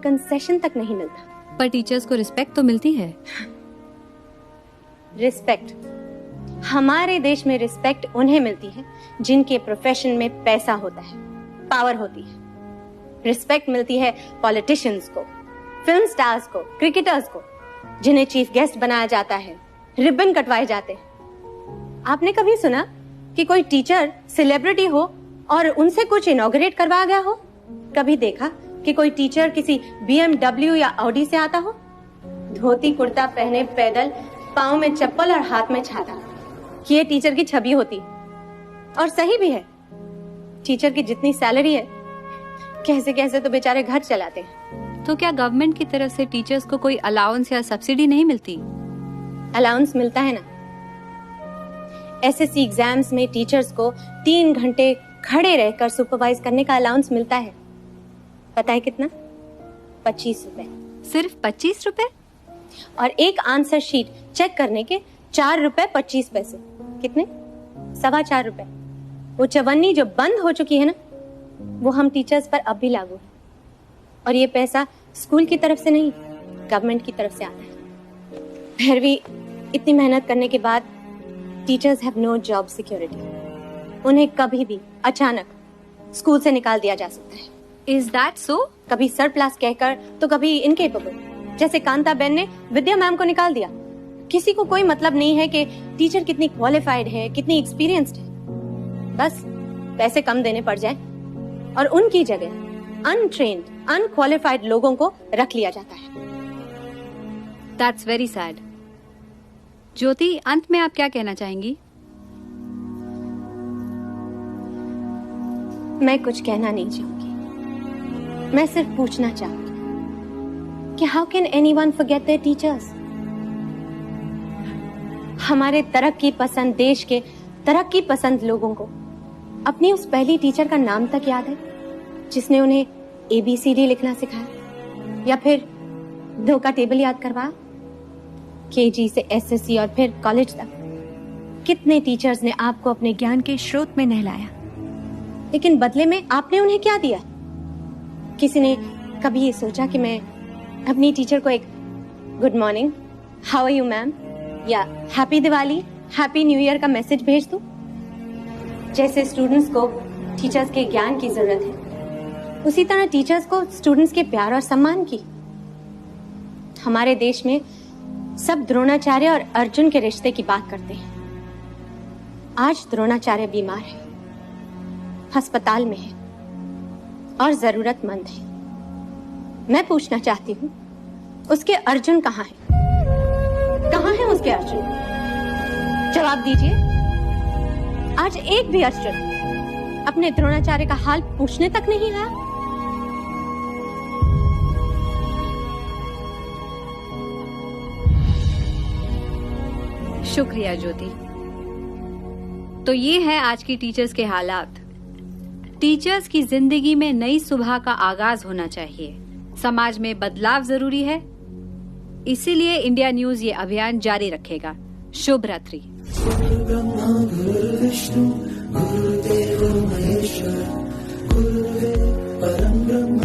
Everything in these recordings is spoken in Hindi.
कंसेशन तक नहीं मिलता। पर टीचर्स को रिस्पेक्ट तो मिलती है। रिस्पेक्ट, हमारे देश में रिस्पेक्ट उन्हें मिलती है जिनके प्रोफेशन में पैसा होता है, पावर होती है। रिस्पेक्ट मिलती है पॉलिटिशियंस को, फिल्म स्टार्स को, क्रिकेटर्स को, जिन्हें चीफ गेस्ट बनाया जाता है, रिबन कटवाए जाते हैं। आपने कभी सुना कि कोई टीचर सेलिब्रिटी हो और उनसे कुछ इनॉग्रेट करवाया गया हो? कभी देखा कि कोई टीचर किसी BMW या ऑडी से आता हो? धोती कुर्ता पहने पैदल, पाँव में चप्पल और हाथ में छाता, ये टीचर की छवि होती। और सही भी है, टीचर की जितनी सैलरी है, कैसे कैसे तो बेचारे घर चलाते हैं। तो क्या गवर्नमेंट की तरफ से टीचर्स को कोई अलाउंस या सब्सिडी नहीं मिलती? अलाउंस मिलता है ना। SSC एग्जाम्स में टीचर्स को 3 घंटे खड़े रहकर सुपरवाइज करने का अलाउंस मिलता है। पता है कितना? 25 रुपए। सिर्फ 25 रुपए? और एक आंसर शीट चेक करने के 4 रुपए 25 पैसे। कितने? 4.25 रुपए। वो चवन्नी जो बंद हो चुकी है ना, वो हम टीचर्स पर अब भी लागू है। और ये पैसा स्कूल की तरफ से नहीं, गवर्नमेंट की तरफ से आता है। फिर भी इतनी मेहनत करने के बाद teachers have no job security. उन्हें कभी भी अचानक स्कूल से निकाल दिया जा सकता है। Is that so? कभी सरप्लस कहकर तो कभी इनकेपेबल। जैसे कांताबेन ने विद्या मैम को निकाल दिया। किसी को कोई मतलब नहीं है कि टीचर कितनी क्वालिफाइड है, कितनी एक्सपीरियंस्ड है। बस पैसे कम देने पड़ जाए और उनकी जगह अनट्रेन्ड, अनक्वालिफाइड लोगों को रख लिया जाता है। That's very sad. ज्योति, अंत में आप क्या कहना चाहेंगी? मैं कुछ कहना नहीं चाहूंगी, मैं सिर्फ पूछना चाहूंगी कि how can anyone forget there teachers? हमारे तरक्की पसंद देश के तरक्की पसंद लोगों को अपनी उस पहली टीचर का नाम तक याद है जिसने उन्हें ABCD लिखना सिखाया, या फिर 2 का टेबल याद करवाया। KG से SSC और फिर कॉलेज तक कितने टीचर्स ने आपको अपने ज्ञान के स्रोत में नहलाया, लेकिन बदले में आपने उन्हें क्या दिया? किसी ने कभी ये सोचा कि मैं अपनी टीचर को एक good morning, how are you ma'am, या happy Diwali, happy new year का मैसेज भेज दूं? जैसे स्टूडेंट्स को टीचर्स के ज्ञान की जरूरत है, उसी तरह टीचर्स को स्टूडेंट्स के प्यार और सम्मान की। हमारे देश में सब द्रोणाचार्य और अर्जुन के रिश्ते की बात करते हैं। आज द्रोणाचार्य बीमार है, अस्पताल में है और जरूरतमंद है। मैं पूछना चाहती हूँ, उसके अर्जुन कहाँ हैं? कहाँ हैं उसके अर्जुन? जवाब दीजिए। आज एक भी अर्जुन अपने द्रोणाचार्य का हाल पूछने तक नहीं आया। शुक्रिया ज्योति। तो ये है आज की टीचर्स के हालात। टीचर्स की जिंदगी में नई सुबह का आगाज होना चाहिए। समाज में बदलाव जरूरी है, इसीलिए इंडिया न्यूज ये अभियान जारी रखेगा। शुभ रात्रि। परम ब्रह्म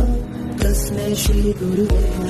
तस्मै श्री गुरुदेव।